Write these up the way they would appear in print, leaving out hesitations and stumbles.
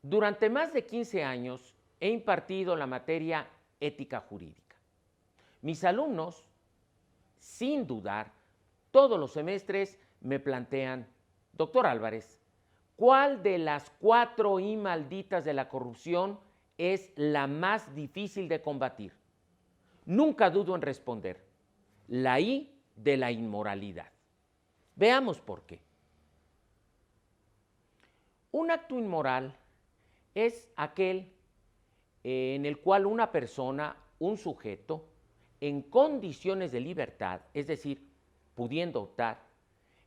Durante más de 15 años he impartido la materia ética jurídica. Mis alumnos, sin dudar, todos los semestres me plantean: doctor Álvarez, ¿cuál de las 4 I malditas de la corrupción es la más difícil de combatir? Nunca dudo en responder: la I de la inmoralidad. Veamos por qué. Un acto inmoral es aquel en el cual una persona, un sujeto, en condiciones de libertad, es decir, pudiendo optar,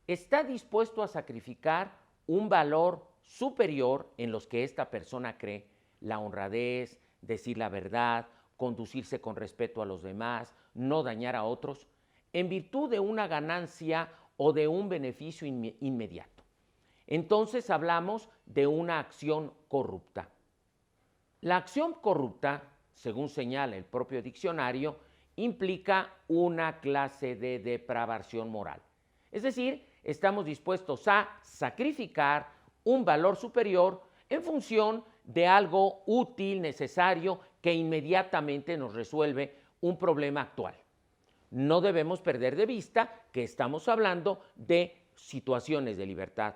está dispuesto a sacrificar un valor superior en los que esta persona cree: la honradez, decir la verdad, conducirse con respeto a los demás, no dañar a otros, en virtud de una ganancia o de un beneficio inmediato. Entonces hablamos de una acción corrupta. La acción corrupta, según señala el propio diccionario, implica una clase de depravación moral. Es decir, estamos dispuestos a sacrificar un valor superior en función de algo útil, necesario, que inmediatamente nos resuelve un problema actual. No debemos perder de vista que estamos hablando de situaciones de libertad.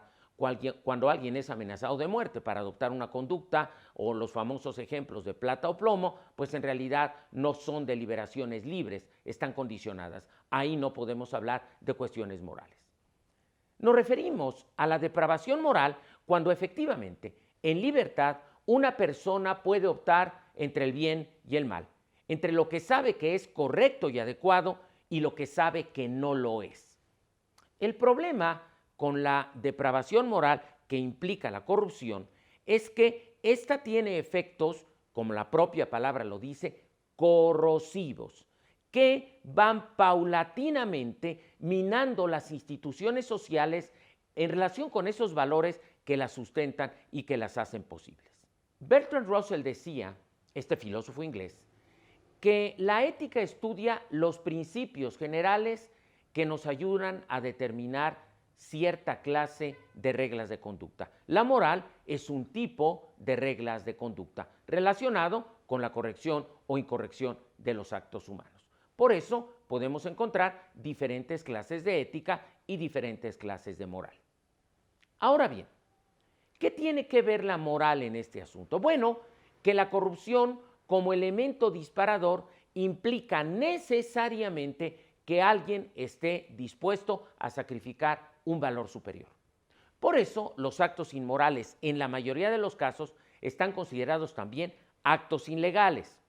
Cuando alguien es amenazado de muerte para adoptar una conducta, o los famosos ejemplos de plata o plomo, pues en realidad no son deliberaciones libres, están condicionadas. Ahí no podemos hablar de cuestiones morales. Nos referimos a la depravación moral cuando efectivamente, en libertad, una persona puede optar entre el bien y el mal, entre lo que sabe que es correcto y adecuado y lo que sabe que no lo es. El problema con la depravación moral que implica la corrupción es que ésta tiene efectos, como la propia palabra lo dice, corrosivos, que van paulatinamente minando las instituciones sociales en relación con esos valores que las sustentan y que las hacen posibles. Bertrand Russell decía, este filósofo inglés, que la ética estudia los principios generales que nos ayudan a determinar cierta clase de reglas de conducta. La moral es un tipo de reglas de conducta relacionado con la corrección o incorrección de los actos humanos. Por eso podemos encontrar diferentes clases de ética y diferentes clases de moral. Ahora bien, ¿qué tiene que ver la moral en este asunto? Bueno, que la corrupción como elemento disparador implica necesariamente que alguien esté dispuesto a sacrificar un valor superior. Por eso, los actos inmorales, en la mayoría de los casos, están considerados también actos ilegales,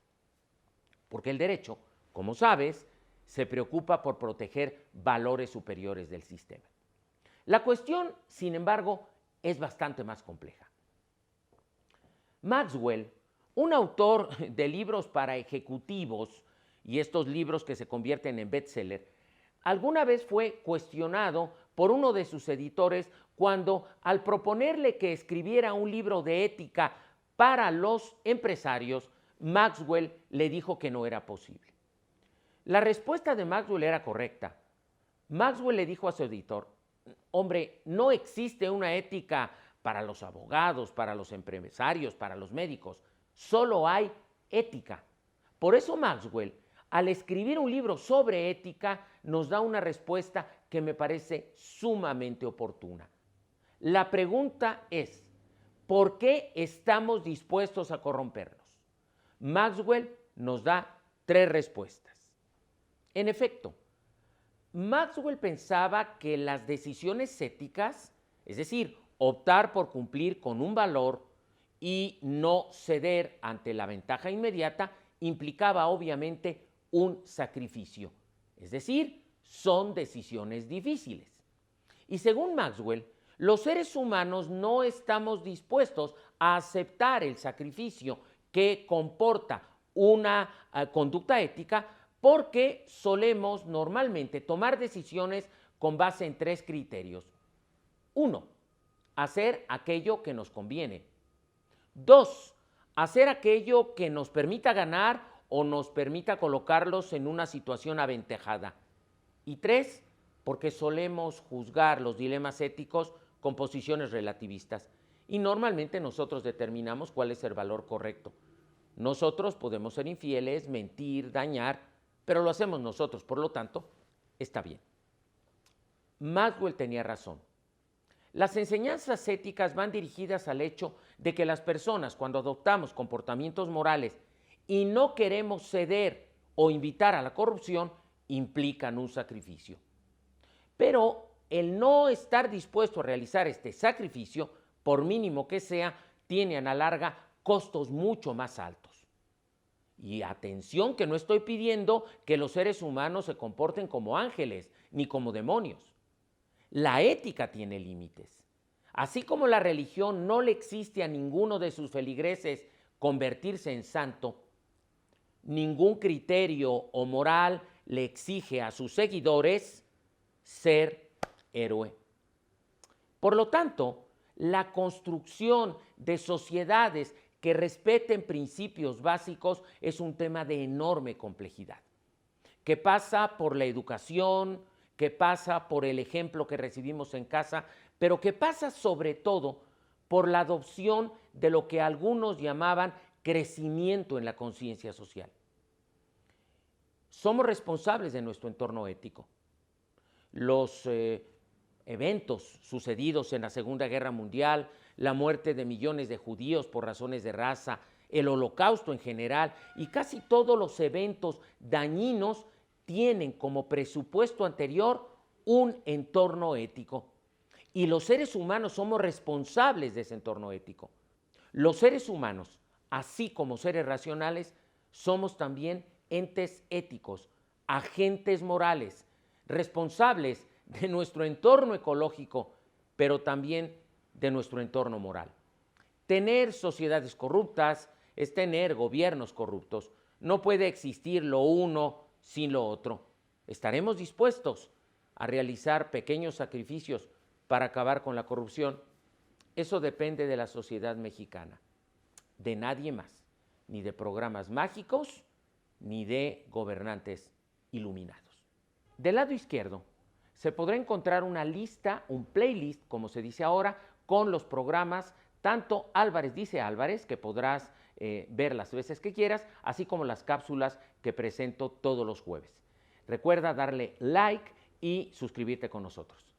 porque el derecho, como sabes, se preocupa por proteger valores superiores del sistema. La cuestión, sin embargo, es bastante más compleja. Maxwell, un autor de libros para ejecutivos, y estos libros que se convierten en bestseller, alguna vez fue cuestionado por uno de sus editores cuando, al proponerle que escribiera un libro de ética para los empresarios, Maxwell le dijo que no era posible. La respuesta de Maxwell era correcta. Maxwell le dijo a su editor: hombre, no existe una ética para los abogados, para los empresarios, para los médicos. Solo hay ética. Por eso Maxwell, al escribir un libro sobre ética, nos da una respuesta que me parece sumamente oportuna. La pregunta es: ¿por qué estamos dispuestos a corrompernos? Maxwell nos da 3 respuestas. En efecto, Maxwell pensaba que las decisiones éticas, es decir, optar por cumplir con un valor y no ceder ante la ventaja inmediata, implicaba obviamente un sacrificio. Es decir, son decisiones difíciles. Y según Maxwell, los seres humanos no estamos dispuestos a aceptar el sacrificio que comporta una conducta ética, porque solemos normalmente tomar decisiones con base en 3 criterios. 1, hacer aquello que nos conviene. 2, hacer aquello que nos permita ganar o nos permita colocarlos en una situación aventajada. Y 3, porque solemos juzgar los dilemas éticos con posiciones relativistas. y normalmente nosotros determinamos cuál es el valor correcto. Nosotros podemos ser infieles, mentir, dañar, pero lo hacemos nosotros, por lo tanto, está bien. Maxwell tenía razón. Las enseñanzas éticas van dirigidas al hecho de que las personas, cuando adoptamos comportamientos morales y no queremos ceder o invitar a la corrupción, implican un sacrificio. Pero el no estar dispuesto a realizar este sacrificio, por mínimo que sea, tiene a la larga costos mucho más altos. Y atención, que no estoy pidiendo que los seres humanos se comporten como ángeles ni como demonios. La ética tiene límites. Así como la religión no le existe a ninguno de sus feligreses convertirse en santo, ningún criterio o moral le exige a sus seguidores ser héroe. Por lo tanto, la construcción de sociedades que respeten principios básicos es un tema de enorme complejidad, que pasa por la educación, que pasa por el ejemplo que recibimos en casa, pero que pasa sobre todo por la adopción de lo que algunos llamaban crecimiento en la conciencia social. Somos responsables de nuestro entorno ético. Los eventos sucedidos en la Segunda Guerra Mundial, la muerte de millones de judíos por razones de raza, el Holocausto en general y casi todos los eventos dañinos tienen como presupuesto anterior un entorno ético. Y los seres humanos somos responsables de ese entorno ético. Los seres humanos, así como seres racionales, somos también entes éticos, agentes morales, responsables de nuestro entorno ecológico, pero también de nuestro entorno moral. Tener sociedades corruptas es tener gobiernos corruptos. No puede existir lo uno sin lo otro. ¿Estaremos dispuestos a realizar pequeños sacrificios para acabar con la corrupción? Eso depende de la sociedad mexicana, de nadie más, ni de programas mágicos, ni de gobernantes iluminados. Del lado izquierdo se podrá encontrar una lista, un playlist, como se dice ahora, con los programas, tanto Álvarez dice Álvarez, que podrás ver las veces que quieras, así como las cápsulas que presento todos los jueves. Recuerda darle like y suscribirte con nosotros.